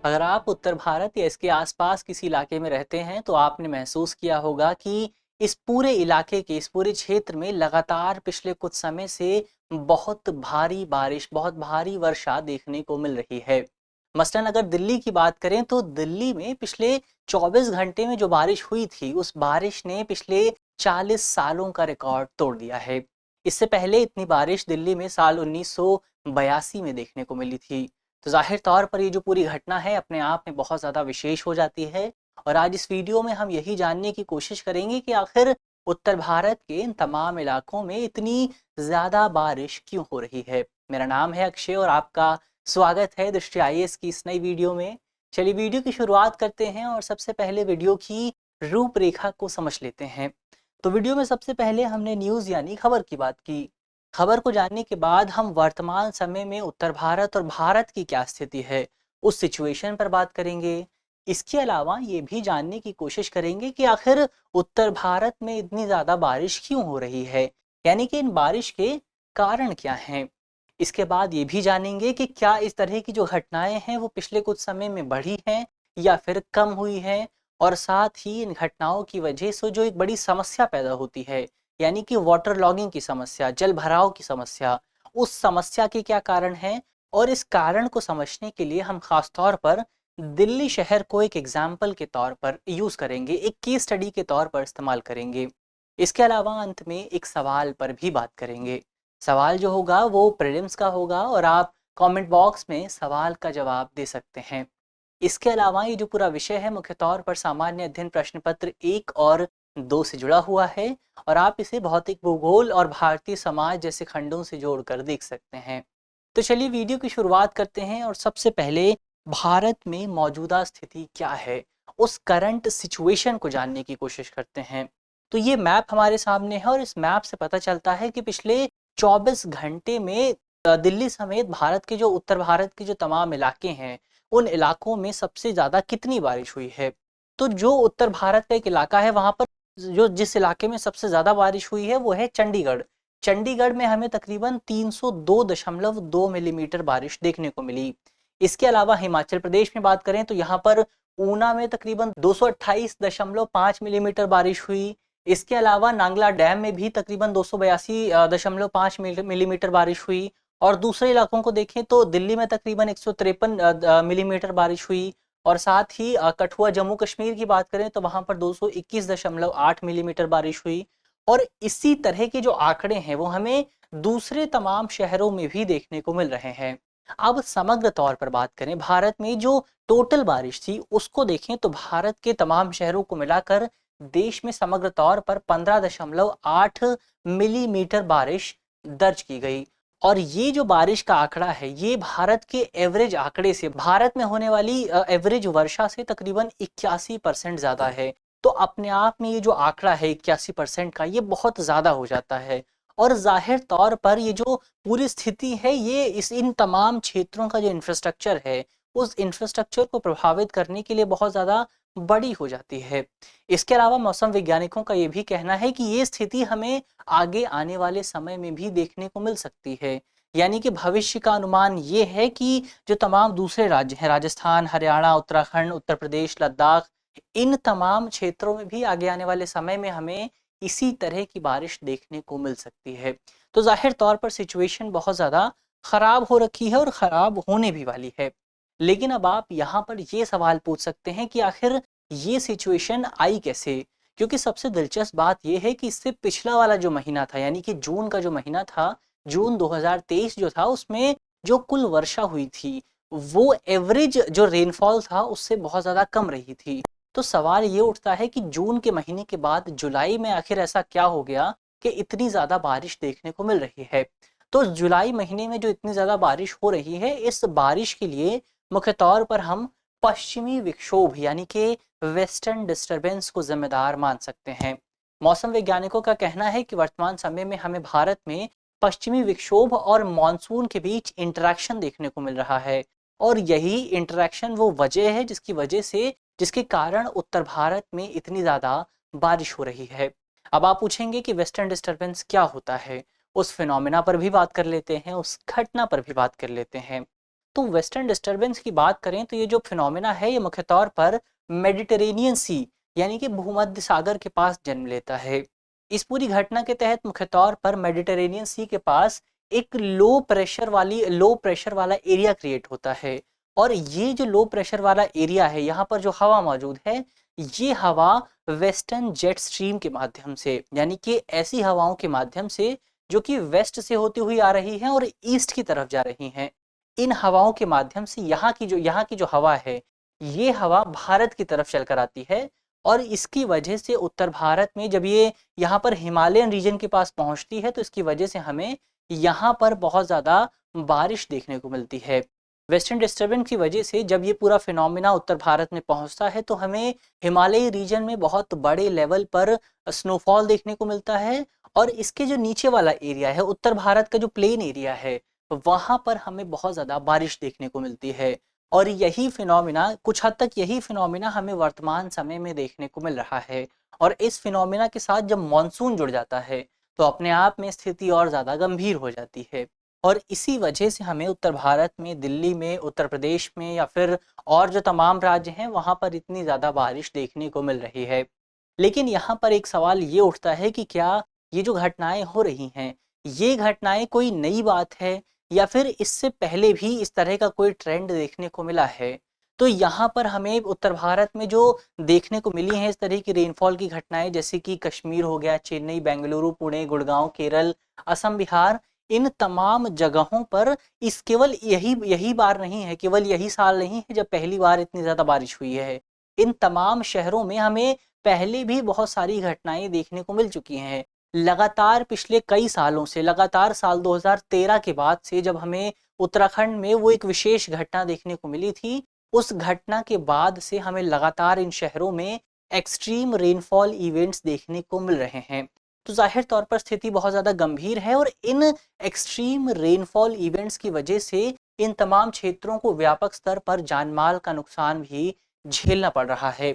अगर आप उत्तर भारत या इसके आसपास किसी इलाके में रहते हैं तो आपने महसूस किया होगा कि इस पूरे इलाके के इस पूरे क्षेत्र में लगातार पिछले कुछ समय से बहुत भारी बारिश, बहुत भारी वर्षा देखने को मिल रही है। मसलन अगर दिल्ली की बात करें तो दिल्ली में पिछले 24 घंटे में जो बारिश हुई थी, उस बारिश ने पिछले 40 सालों का रिकॉर्ड तोड़ दिया है। इससे पहले इतनी बारिश दिल्ली में साल 1982 में देखने को मिली थी। तो ज़ाहिर तौर पर ये जो पूरी घटना है अपने आप में बहुत ज़्यादा विशेष हो जाती है। और आज इस वीडियो में हम यही जानने की कोशिश करेंगे कि आखिर उत्तर भारत के इन तमाम इलाकों में इतनी ज़्यादा बारिश क्यों हो रही है। मेरा नाम है अक्षय और आपका स्वागत है दृष्टि आईएएस की इस नई वीडियो में। चलिए वीडियो की शुरुआत करते हैं और सबसे पहले वीडियो की रूपरेखा को समझ लेते हैं। तो वीडियो में सबसे पहले हमने न्यूज़ यानी खबर की बात की। खबर को जानने के बाद हम वर्तमान समय में उत्तर भारत और भारत की क्या स्थिति है, उस सिचुएशन पर बात करेंगे। इसके अलावा ये भी जानने की कोशिश करेंगे कि आखिर उत्तर भारत में इतनी ज़्यादा बारिश क्यों हो रही है, यानी कि इन बारिश के कारण क्या हैं। इसके बाद ये भी जानेंगे कि क्या इस तरह की जो घटनाएं हैं वो पिछले कुछ समय में बढ़ी हैं या फिर कम हुई हैं। और साथ ही इन घटनाओं की वजह से जो एक बड़ी समस्या पैदा होती है, यानी कि वाटर लॉगिंग की समस्या, जल भराव की समस्या, उस समस्या के क्या कारण हैं। और इस कारण को समझने के लिए हम खास तौर पर दिल्ली शहर को एक एग्जाम्पल के तौर पर यूज़ करेंगे, एक केस स्टडी के तौर पर इस्तेमाल करेंगे। इसके अलावा अंत में एक सवाल पर भी बात करेंगे। सवाल जो होगा वो प्रीलिम्स का होगा और आप कमेंट बॉक्स में सवाल का जवाब दे सकते हैं। इसके अलावा ये जो पूरा विषय है मुख्य तौर पर सामान्य अध्ययन प्रश्न पत्र 1 और 2 से जुड़ा हुआ है और आप इसे भौतिक भूगोल और भारतीय समाज जैसे खंडों से जोड़कर देख सकते हैं। तो चलिए वीडियो की शुरुआत करते हैं और सबसे पहले भारत में मौजूदा स्थिति क्या है, उस करंट सिचुएशन को जानने की कोशिश करते हैं। तो ये मैप हमारे सामने है और इस मैप से पता चलता है कि पिछले 24 घंटे में दिल्ली समेत भारत के जो उत्तर भारत के जो तमाम इलाके हैं, उन इलाकों में सबसे ज़्यादा कितनी बारिश हुई है। तो जो उत्तर भारत का एक इलाका है वहाँ पर जो जिस इलाके में सबसे ज़्यादा बारिश हुई है वो है चंडीगढ़। चंडीगढ़ में हमें तकरीबन 302.2 मिलीमीटर बारिश देखने को मिली। इसके अलावा हिमाचल प्रदेश में बात करें तो यहाँ पर ऊना में तकरीबन 228.5 मिलीमीटर बारिश हुई। इसके अलावा नांगला डैम में भी तकरीबन 282.5 मिलीमीटर बारिश हुई। और दूसरे इलाकों को देखें तो दिल्ली में तकरीबन 153 मिलीमीटर बारिश हुई। और साथ ही कठुआ जम्मू कश्मीर की बात करें तो वहां पर 221.8 मिलीमीटर बारिश हुई। और इसी तरह के जो आंकड़े हैं वो हमें दूसरे तमाम शहरों में भी देखने को मिल रहे हैं। अब समग्र तौर पर बात करें, भारत में जो टोटल बारिश थी उसको देखें तो भारत के तमाम शहरों को मिलाकर देश में समग्र तौर पर 15.8 मिलीमीटर बारिश दर्ज की गई। और ये जो बारिश का आंकड़ा है ये भारत के एवरेज आंकड़े से, भारत में होने वाली एवरेज वर्षा से तकरीबन 81% ज़्यादा है। तो अपने आप में ये जो आंकड़ा है 81% का, ये बहुत ज़्यादा हो जाता है। और जाहिर तौर पर ये जो पूरी स्थिति है ये इन तमाम क्षेत्रों का जो इंफ्रास्ट्रक्चर है उस इंफ्रास्ट्रक्चर को प्रभावित करने के लिए बहुत ज़्यादा बड़ी हो जाती है। इसके अलावा मौसम वैज्ञानिकों का ये भी कहना है कि ये स्थिति हमें आगे आने वाले समय में भी देखने को मिल सकती है। यानी कि भविष्य का अनुमान ये है कि जो तमाम दूसरे राज्य हैं, राजस्थान, हरियाणा, उत्तराखंड, उत्तर प्रदेश, लद्दाख, इन तमाम क्षेत्रों में भी आगे आने वाले समय में हमें इसी तरह की बारिश देखने को मिल सकती है। तो जाहिर तौर पर सिचुएशन बहुत ज़्यादा ख़राब हो रखी है और ख़राब होने भी वाली है। लेकिन अब आप यहाँ पर ये सवाल पूछ सकते हैं कि आखिर ये सिचुएशन आई कैसे? क्योंकि सबसे दिलचस्प बात ये है कि इससे पिछला वाला जो महीना था, यानी कि जून का जो महीना था, जून 2023 जो था, उसमें जो कुल वर्षा हुई थी वो एवरेज जो रेनफॉल था उससे बहुत ज़्यादा कम रही थी। तो सवाल ये उठता है कि जून के महीने के बाद जुलाई में आखिर ऐसा क्या हो गया कि इतनी ज़्यादा बारिश देखने को मिल रही है। तो जुलाई महीने में जो इतनी ज़्यादा बारिश हो रही है, इस बारिश के लिए मुख्य तौर पर हम पश्चिमी विक्षोभ यानी कि वेस्टर्न डिस्टरबेंस को जिम्मेदार मान सकते हैं। मौसम वैज्ञानिकों का कहना है कि वर्तमान समय में हमें भारत में पश्चिमी विक्षोभ और मॉनसून के बीच इंटरेक्शन देखने को मिल रहा है। और यही इंटरेक्शन वो वजह है जिसके कारण उत्तर भारत में इतनी ज़्यादा बारिश हो रही है। अब आप पूछेंगे कि वेस्टर्न डिस्टरबेंस क्या होता है, उस फिनोमेना पर भी बात कर लेते हैं, उस घटना पर भी बात कर लेते हैं। तो वेस्टर्न डिस्टर्बेंस की बात करें तो ये जो फिनोमेना है ये मुख्य तौर पर मेडिटेरेनियन सी यानी कि भूमध्य सागर के पास जन्म लेता है। इस पूरी घटना के तहत मुख्य तौर पर मेडिटेरेनियन सी के पास एक लो प्रेशर वाला एरिया क्रिएट होता है। और ये जो लो प्रेशर वाला एरिया है, यहाँ पर जो हवा मौजूद है, ये हवा वेस्टर्न जेट स्ट्रीम के माध्यम से, यानी कि ऐसी हवाओं के माध्यम से जो कि वेस्ट से होती हुई आ रही हैं और ईस्ट की तरफ जा रही हैं, इन हवाओं के माध्यम से यहाँ की जो हवा है, ये हवा भारत की तरफ चलकर आती है। और इसकी वजह से उत्तर भारत में जब ये यहाँ पर हिमालयन रीजन के पास पहुँचती है, तो इसकी वजह से हमें यहाँ पर बहुत ज़्यादा बारिश देखने को मिलती है। वेस्टर्न डिस्टर्बेंस की वजह से जब ये पूरा फिनोमिना उत्तर भारत में पहुँचता है, तो हमें हिमालयी रीजन में बहुत बड़े लेवल पर स्नोफॉल देखने को मिलता है। और इसके जो नीचे वाला एरिया है, उत्तर भारत का जो प्लेन एरिया है, वहाँ पर हमें बहुत ज़्यादा बारिश देखने को मिलती है। और यही फिनोमिना, कुछ हद तक यही फिनोमिना हमें वर्तमान समय में देखने को मिल रहा है। और इस फिनोमिना के साथ जब मानसून जुड़ जाता है, तो अपने आप में स्थिति और ज़्यादा गंभीर हो जाती है। और इसी वजह से हमें उत्तर भारत में, दिल्ली में, उत्तर प्रदेश में या फिर और जो तमाम राज्य हैं, वहाँ पर इतनी ज़्यादा बारिश देखने को मिल रही है। लेकिन यहाँ पर एक सवाल ये उठता है कि क्या ये जो घटनाएं हो रही हैं, ये घटनाएं कोई नई बात है या फिर इससे पहले भी इस तरह का कोई ट्रेंड देखने को मिला है? तो यहाँ पर हमें उत्तर भारत में जो देखने को मिली हैं इस तरह की रेनफॉल की घटनाएं, जैसे कि कश्मीर हो गया, चेन्नई, बेंगलुरु, पुणे, गुड़गांव, केरल, असम, बिहार, इन तमाम जगहों पर इस केवल यही यही बार नहीं है, केवल यही साल नहीं है जब पहली बार इतनी ज़्यादा बारिश हुई है। इन तमाम शहरों में हमें पहले भी बहुत सारी घटनाएं देखने को मिल चुकी हैं। लगातार पिछले कई सालों से, लगातार साल 2013 के बाद से जब हमें उत्तराखंड में वो एक विशेष घटना देखने को मिली थी, उस घटना के बाद से हमें लगातार इन शहरों में एक्सट्रीम रेनफॉल इवेंट्स देखने को मिल रहे हैं। तो जाहिर तौर पर स्थिति बहुत ज़्यादा गंभीर है और इन एक्सट्रीम रेनफॉल इवेंट्स की वजह से इन तमाम क्षेत्रों को व्यापक स्तर पर जानमाल का नुकसान भी झेलना पड़ रहा है।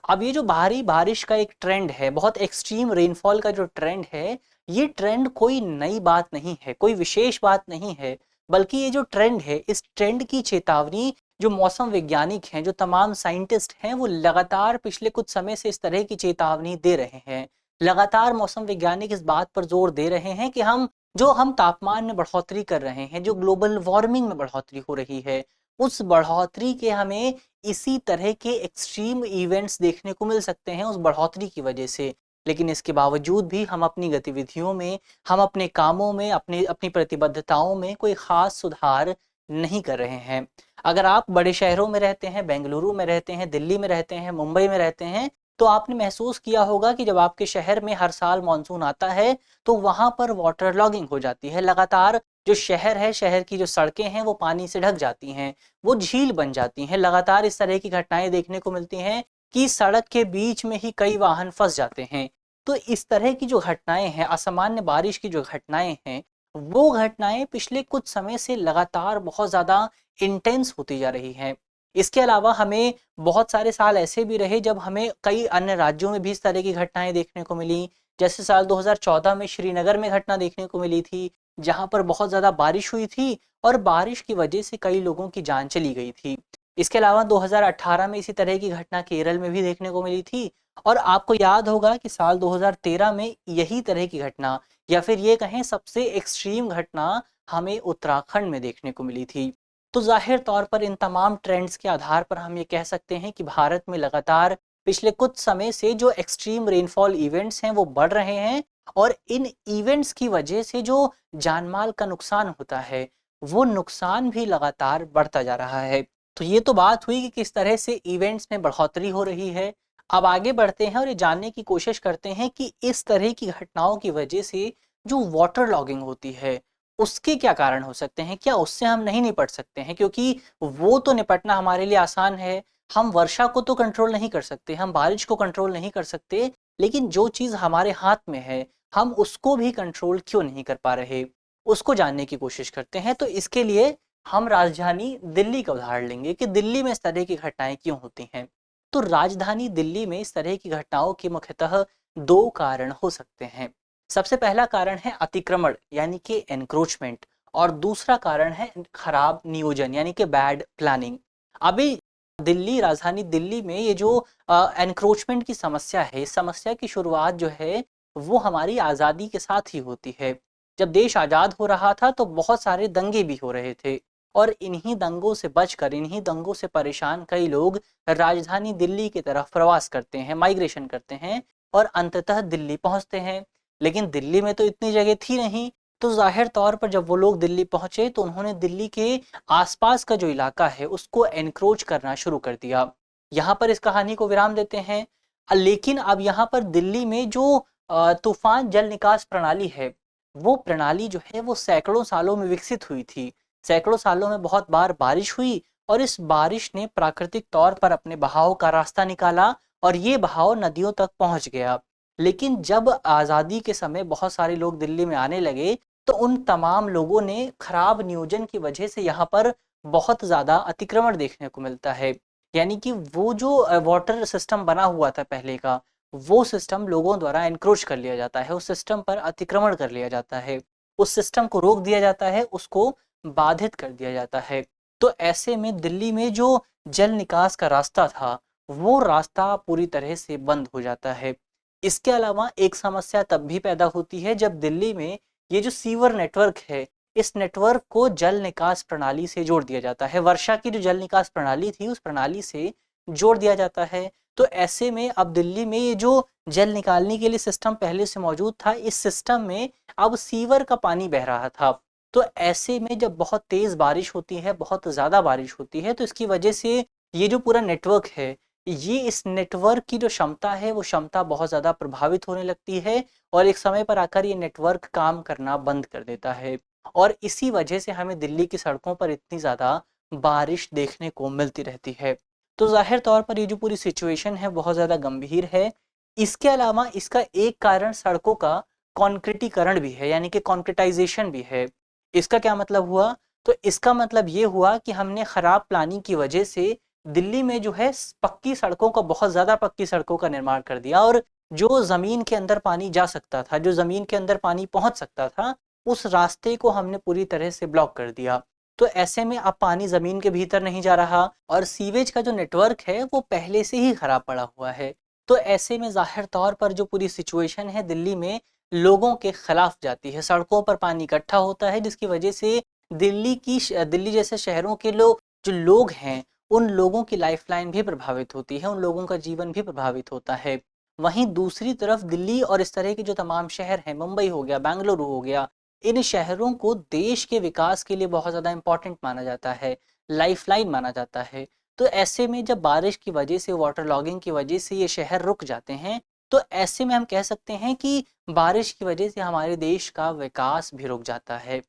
अब ये जो भारी बारिश का एक ट्रेंड है, बहुत एक्सट्रीम रेनफॉल का जो ट्रेंड है, ये ट्रेंड कोई नई बात नहीं है, कोई विशेष बात नहीं है, बल्कि ये जो ट्रेंड है, इस ट्रेंड की चेतावनी जो मौसम वैज्ञानिक हैं, जो तमाम साइंटिस्ट हैं, वो लगातार पिछले कुछ समय से इस तरह की चेतावनी दे रहे हैं। लगातार मौसम वैज्ञानिक इस बात पर जोर दे रहे हैं कि हम तापमान में बढ़ोतरी कर रहे हैं, जो ग्लोबल वार्मिंग में बढ़ोतरी हो रही है, उस बढ़ोतरी के हमें इसी तरह के एक्सट्रीम इवेंट्स देखने को मिल सकते हैं उस बढ़ोतरी की वजह से। लेकिन इसके बावजूद भी हम अपनी गतिविधियों में, हम अपने कामों में, अपनी प्रतिबद्धताओं में कोई ख़ास सुधार नहीं कर रहे हैं। अगर आप बड़े शहरों में रहते हैं, बेंगलुरु में रहते हैं, दिल्ली में रहते हैं, मुंबई में रहते हैं, तो आपने महसूस किया होगा कि जब आपके शहर में हर साल मानसून आता है, तो वहाँ पर वाटर लॉगिंग हो जाती है। लगातार जो शहर है, शहर की जो सड़कें हैं, वो पानी से ढक जाती हैं, वो झील बन जाती हैं। लगातार इस तरह की घटनाएँ देखने को मिलती हैं कि सड़क के बीच में ही कई वाहन फँस जाते हैं। तो इस तरह की जो घटनाएँ हैं, असामान्य बारिश की जो घटनाएँ हैं, वो घटनाएँ पिछले कुछ समय से लगातार बहुत ज़्यादा इंटेंस होती जा रही हैं। इसके अलावा हमें बहुत सारे साल ऐसे भी रहे जब हमें कई अन्य राज्यों में भी इस तरह की घटनाएँ देखने को मिली। जैसे साल 2014 में श्रीनगर में घटना देखने को मिली थी, जहाँ पर बहुत ज़्यादा बारिश हुई थी और बारिश की वजह से कई लोगों की जान चली गई थी। इसके अलावा 2018 में इसी तरह की घटना केरल में भी देखने को मिली थी। और आपको याद होगा कि साल 2013 में यही तरह की घटना, या फिर ये कहें सबसे एक्सट्रीम घटना, हमें उत्तराखंड में देखने को मिली थी। तो ज़ाहिर तौर पर इन तमाम ट्रेंड्स के आधार पर हम ये कह सकते हैं कि भारत में लगातार पिछले कुछ समय से जो एक्सट्रीम रेनफॉल इवेंट्स हैं वो बढ़ रहे हैं। और इन इवेंट्स की वजह से जो जानमाल का नुकसान होता है, वो नुकसान भी लगातार बढ़ता जा रहा है। तो ये तो बात हुई कि किस तरह से इवेंट्स में बढ़ोतरी हो रही है। अब आगे बढ़ते हैं और ये जानने की कोशिश करते हैं कि इस तरह की घटनाओं की वजह से जो वाटर लॉगिंग होती है, उसके क्या कारण हो सकते हैं? क्या उससे हम नहीं निपट सकते हैं? क्योंकि वो तो निपटना हमारे लिए आसान है। हम वर्षा को तो कंट्रोल नहीं कर सकते, हम बारिश को कंट्रोल नहीं कर सकते, लेकिन जो चीज़ हमारे हाथ में है, हम उसको भी कंट्रोल क्यों नहीं कर पा रहे? उसको जानने की कोशिश करते हैं। तो इसके लिए हम राजधानी दिल्ली का उदाहरण लेंगे कि दिल्ली में इस तरह की घटनाएँ क्यों होती हैं। तो राजधानी दिल्ली में इस तरह की घटनाओं के मुख्यतः 2 कारण हो सकते हैं। सबसे पहला कारण है अतिक्रमण, यानी कि एनक्रोचमेंट। और दूसरा कारण है खराब नियोजन यानी कि बैड प्लानिंग। अभी दिल्ली, राजधानी दिल्ली में ये जो एनक्रोचमेंट की समस्या है, इस समस्या की शुरुआत जो है वो हमारी आज़ादी के साथ ही होती है। जब देश आज़ाद हो रहा था तो बहुत सारे दंगे भी हो रहे थे और इन्हीं दंगों से बचकर, इन्हीं दंगों से परेशान कई लोग राजधानी दिल्ली की तरफ प्रवास करते हैं, माइग्रेशन करते हैं और अंततः दिल्ली पहुंचते हैं। लेकिन दिल्ली में तो इतनी जगह थी नहीं, तो जाहिर तौर पर जब वो लोग दिल्ली पहुंचे तो उन्होंने दिल्ली के आसपास का जो इलाका है उसको एनक्रोच करना शुरू कर दिया। यहाँ पर इस कहानी को विराम देते हैं। लेकिन अब यहाँ पर दिल्ली में जो तूफान जल निकास प्रणाली है, वो प्रणाली जो है वो सैकड़ों सालों में विकसित हुई थी। सैकड़ों सालों में बहुत बार बारिश हुई और इस बारिश ने प्राकृतिक तौर पर अपने बहाव का रास्ता निकाला और ये बहाव नदियों तक पहुंच गया। लेकिन जब आज़ादी के समय बहुत सारे लोग दिल्ली में आने लगे तो उन तमाम लोगों ने खराब नियोजन की वजह से यहाँ पर बहुत ज़्यादा अतिक्रमण देखने को मिलता है। यानी कि वो जो वाटर सिस्टम बना हुआ था पहले का, वो सिस्टम लोगों द्वारा एनक्रोच कर लिया जाता है, उस सिस्टम पर अतिक्रमण कर लिया जाता है, उस सिस्टम को रोक दिया जाता है, उसको बाधित कर दिया जाता है। तो ऐसे में दिल्ली में जो जल निकास का रास्ता था वो रास्ता पूरी तरह से बंद हो जाता है। इसके अलावा एक समस्या तब भी पैदा होती है जब दिल्ली में ये जो सीवर नेटवर्क है, इस नेटवर्क को जल निकास प्रणाली से जोड़ दिया जाता है। वर्षा की जो जल निकास प्रणाली थी उस प्रणाली से जोड़ दिया जाता है। तो ऐसे में अब दिल्ली में ये जो जल निकालने के लिए सिस्टम पहले से मौजूद था, इस सिस्टम में अब सीवर का पानी बह रहा था। तो ऐसे में जब बहुत तेज बारिश होती है, बहुत ज़्यादा बारिश होती है, तो इसकी वजह से ये जो पूरा नेटवर्क है, ये इस नेटवर्क की जो क्षमता है वो क्षमता बहुत ज़्यादा प्रभावित होने लगती है और एक समय पर आकर ये नेटवर्क काम करना बंद कर देता है। और इसी वजह से हमें दिल्ली की सड़कों पर इतनी ज़्यादा बारिश देखने को मिलती रहती है। तो ज़ाहिर तौर पर ये जो पूरी सिचुएशन है बहुत ज़्यादा गंभीर है। इसके अलावा इसका एक कारण सड़कों का कॉन्क्रीटीकरण भी है, यानी कि कॉन्क्रीटाइजेशन भी है। इसका क्या मतलब हुआ? तो इसका मतलब ये हुआ कि हमने खराब प्लानिंग की वजह से दिल्ली में जो है पक्की सड़कों का, बहुत ज़्यादा पक्की सड़कों का निर्माण कर दिया और जो ज़मीन के अंदर पानी जा सकता था, जो ज़मीन के अंदर पानी पहुंच सकता था, उस रास्ते को हमने पूरी तरह से ब्लॉक कर दिया। तो ऐसे में अब पानी ज़मीन के भीतर नहीं जा रहा और सीवेज का जो नेटवर्क है वो पहले से ही खराब पड़ा हुआ है। तो ऐसे में ज़ाहिर तौर पर जो पूरी सिचुएशन है दिल्ली में लोगों के खिलाफ जाती है। सड़कों पर पानी इकट्ठा होता है जिसकी वजह से दिल्ली जैसे शहरों के जो लोग हैं, उन लोगों की लाइफलाइन भी प्रभावित होती है, उन लोगों का जीवन भी प्रभावित होता है। वहीं दूसरी तरफ दिल्ली और इस तरह के जो तमाम शहर हैं, मुंबई हो गया, बेंगलुरु हो गया, इन शहरों को देश के विकास के लिए बहुत ज़्यादा इम्पोर्टेंट माना जाता है, लाइफलाइन माना जाता है। तो ऐसे में जब बारिश की वजह से, वाटर लॉगिंग की वजह से ये शहर रुक जाते हैं, तो ऐसे में हम कह सकते हैं कि बारिश की वजह से हमारे देश का विकास भी रुक जाता है।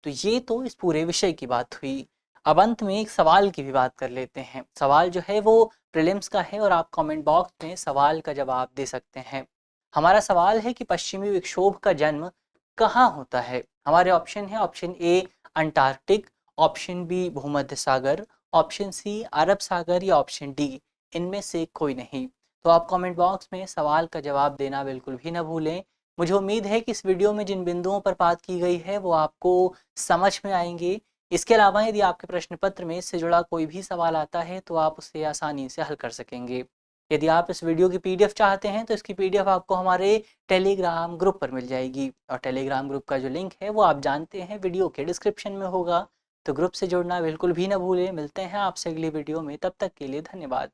तो ये तो इस पूरे विषय की बात हुई। अब अंत में एक सवाल की भी बात कर लेते हैं। सवाल जो है वो प्रीलिम्स का है और आप कमेंट बॉक्स में सवाल का जवाब दे सकते हैं। हमारा सवाल है कि पश्चिमी विक्षोभ का जन्म कहाँ होता है? हमारे ऑप्शन है, option A Antarctic, option B भूमध्य सागर, ऑप्शन सी अरब सागर या ऑप्शन डी इनमें से कोई नहीं। तो आप कमेंट बॉक्स में सवाल का जवाब देना बिल्कुल भी ना भूलें। मुझे उम्मीद है कि इस वीडियो में जिन बिंदुओं पर बात की गई है वो आपको समझ में आएंगे। इसके अलावा यदि आपके प्रश्न पत्र में इससे जुड़ा कोई भी सवाल आता है तो आप उसे आसानी से हल कर सकेंगे। यदि आप इस वीडियो की पीडीएफ चाहते हैं तो इसकी पीडीएफ आपको हमारे टेलीग्राम ग्रुप पर मिल जाएगी और टेलीग्राम ग्रुप का जो लिंक है वो आप जानते हैं वीडियो के डिस्क्रिप्शन में होगा। तो ग्रुप से जुड़ना बिल्कुल भी ना भूलें। मिलते हैं आपसे अगली वीडियो में, तब तक के लिए धन्यवाद।